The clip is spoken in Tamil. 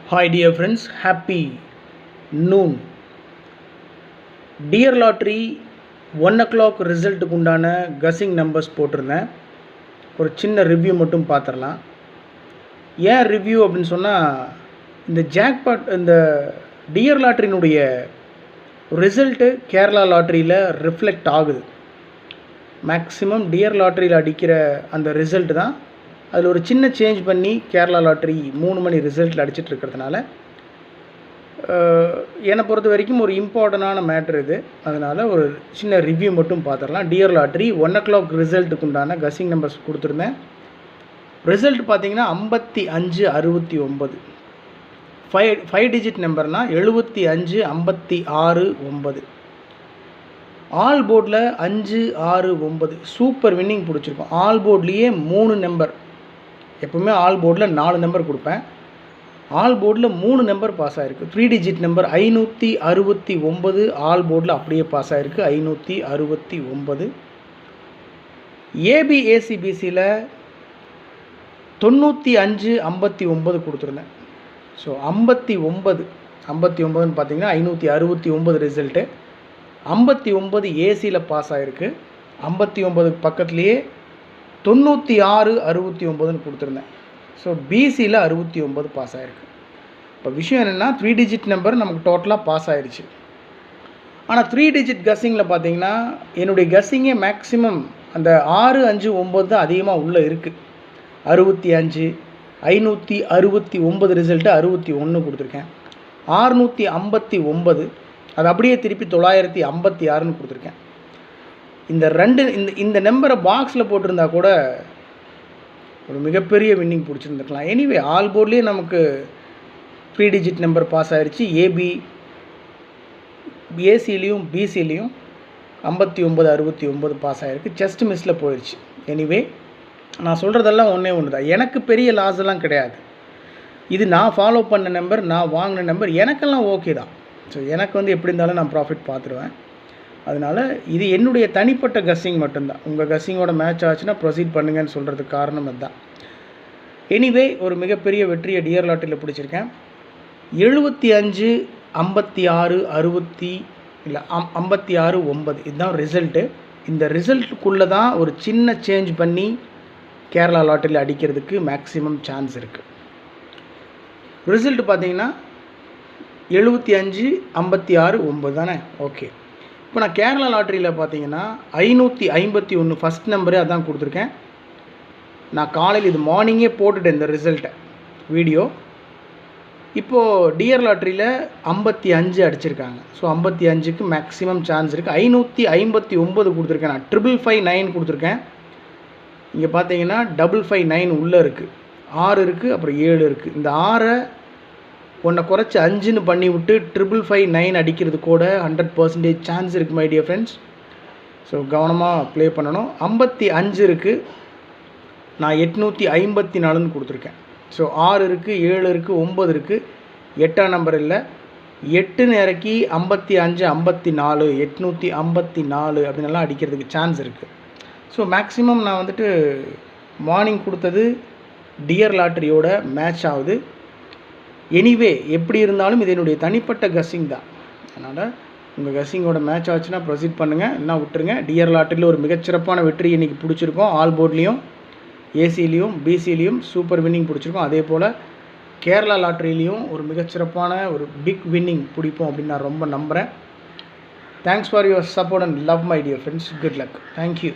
Hi dear friends, happy noon. Dear Lottery 1 o'clock ரிசல்ட்டுக்கு உண்டான கஸிங் நம்பர்ஸ் போட்டிருந்தேன். ஒரு சின்ன ரிவ்யூ மட்டும் பார்த்துடலாம். ஏன் ரிவ்யூ அப்படின்னு சொன்னால், இந்த ஜாக்பாட் இந்த டியர் லாட்ரியினுடைய ரிசல்ட்டு கேரளா லாட்ரியில் ரிஃப்ளெக்ட் ஆகுது. மேக்ஸிமம் டியர் லாட்ரியில் அடிக்கிற அந்த ரிசல்ட் தான் அதில் ஒரு சின்ன சேஞ்ச் பண்ணி கேரளா லாட்ரி 3 மணி ரிசல்ட்டில் அடிச்சிட்டு இருக்கிறதுனால என்னை பொறுத்த வரைக்கும் ஒரு இம்பார்ட்டண்டான மேட்ரு இது. அதனால் ஒரு சின்ன ரிவ்யூ மட்டும் பார்த்துடலாம். டியர் லாட்ரி 1 o'clock ரிசல்ட்டுக்கு உண்டான கஸிங் நம்பர்ஸ் கொடுத்துருந்தேன். ரிசல்ட் பார்த்தீங்கன்னா 5569. 5 டிஜிட் நம்பர்னால் 75 56 9. ஆல் போர்டில் 5 6 9 சூப்பர் வின்னிங் பிடிச்சிருக்கோம். ஆல் போர்ட்லேயே 3 நம்பர், எப்போவுமே ஆல் போர்டில் 4 நம்பர் கொடுப்பேன். ஆல் போர்டில் 3 நம்பர் பாஸ் ஆகிருக்கு. 3 டிஜிட் நம்பர் 569 ஆல் போர்டில் அப்படியே பாஸ் ஆகிருக்கு. 569. ஏபிஏசிபிசியில் 95 59 கொடுத்துருந்தேன். ஸோ 59 பார்த்தீங்கன்னா 569 ரிசல்ட்டு. 59 ஏசியில் பாஸ் ஆகிருக்கு. 59 பக்கத்துலேயே 96 69 கொடுத்துருந்தேன். ஸோ பிசியில் 69 பாஸ் ஆகிருக்கு. இப்போ விஷயம் என்னென்னா, 3 டிஜிட் நம்பர் நமக்கு டோட்டலாக பாஸ் ஆகிடுச்சு. ஆனால் 3 டிஜிட் கஸ்ஸிங்கில் பார்த்தீங்கன்னா என்னுடைய கஸ்ஸிங்கே மேக்ஸிமம் அந்த 6 5 9 தான் அதிகமாக உள்ளே இருக்குது. 65 569 ரிசல்ட்டு 61 கொடுத்துருக்கேன். 659 அது அப்படியே திருப்பி 956 கொடுத்துருக்கேன். இந்த நம்பரை பாக்ஸில் போட்டிருந்தா கூட ஒரு மிகப்பெரிய வின்னிங் பிடிச்சிருந்துருக்கலாம். எனிவே ஆல் போர்ட்லேயே நமக்கு 3 டிஜிட் நம்பர் பாஸ் ஆகிடுச்சு. ஏசிலையும் பிசிலையும் 59 69 பாஸ் ஆகிருக்கு. ஜஸ்ட் மிஸ்ஸில் போயிடுச்சு. எனிவே நான் சொல்கிறதெல்லாம் ஒன்று தான். எனக்கு பெரிய லாஸ் எல்லாம் கிடையாது. இது நான் ஃபாலோ பண்ண நம்பர், நான் வாங்கின நம்பர், எனக்கெல்லாம் ஓகே தான். ஸோ எனக்கு எப்படி இருந்தாலும் நான் ப்ராஃபிட் பார்த்துருவேன். அதனால் இது என்னுடைய தனிப்பட்ட கஸ்ஸிங் மட்டும்தான். உங்கள் கஸ்ஸிங்கோட மேட்ச் ஆச்சுன்னா ப்ரொசீட் பண்ணுங்கன்னு சொல்கிறதுக்கு காரணம் அதுதான். எனிவே ஒரு மிகப்பெரிய வெற்றியை டியர் லாட்டரியில் பிடிச்சிருக்கேன். 75 56 56 9 இதுதான் ரிசல்ட்டு. இந்த ரிசல்ட்டுக்குள்ளே தான் ஒரு சின்ன சேஞ்ச் பண்ணி கேரளா லாட்டரியில் அடிக்கிறதுக்கு மேக்ஸிமம் சான்ஸ் இருக்குது. ரிசல்ட்டு பார்த்தீங்கன்னா 75 56 9 தானே? ஓகே. இப்போ நான் கேரளா லாட்ரியில் பார்த்தீங்கன்னா 551 ஃபஸ்ட் நம்பரே அதான் கொடுத்துருக்கேன். நான் காலையில் இது மார்னிங்கே போட்டுட்டேன் இந்த ரிசல்ட்டை வீடியோ. இப்போது டியர் லாட்ரியில் 55 அடிச்சிருக்காங்க. ஸோ 55க்கு மேக்ஸிமம் சான்ஸ் இருக்குது. 559 கொடுத்துருக்கேன். நான் 559 கொடுத்துருக்கேன். இங்கே பார்த்தீங்கன்னா 559 உள்ளே இருக்குது. 6 இருக்குது, அப்புறம் 7 இருக்குது. இந்த 6 ஒன்றை குறைச்சி 5ன்னு பண்ணி விட்டு 559 அடிக்கிறது கூட 100% சான்ஸ் இருக்குது மை டியர் ஃப்ரெண்ட்ஸ். ஸோ கவனமாக ப்ளே பண்ணணும். 55 இருக்குது, நான் 854 கொடுத்துருக்கேன். ஸோ 6 இருக்குது, 7 இருக்குது, 9 இருக்குது, 8ஆம் நம்பர் இல்லை. 8ன்னு இறக்கி 55 54 854 அப்படின்னலாம் அடிக்கிறதுக்கு சான்ஸ் இருக்குது. ஸோ மேக்ஸிமம் நான் மார்னிங் கொடுத்தது டியர் லாட்ரியோட மேட்ச் ஆகுது. எனிவே எப்படி இருந்தாலும் இது என்னுடைய தனிப்பட்ட கஸ்ஸிங் தான். அதனால் உங்கள் கஸ்ஸிங்கோட மேட்ச் ஆச்சுன்னா ப்ரொசீட் பண்ணுங்கள், என்ன விட்டுருங்க. டியர் லாட்டரியில் ஒரு மிகச்சிறப்பான வெற்றி இன்றைக்கி பிடிச்சிருக்கோம். ஆல் போர்ட்லேயும் ஏசிலையும் பிசிலையும் சூப்பர் வின்னிங் பிடிச்சிருக்கோம். அதே போல் கேரளா லாட்ரிலையும் ஒரு மிகச்சிறப்பான ஒரு பிக் வின்னிங் பிடிப்போம் அப்படின்னு நான் ரொம்ப நம்புகிறேன். Thanks for your support and love my dear friends. Good luck. Thank you.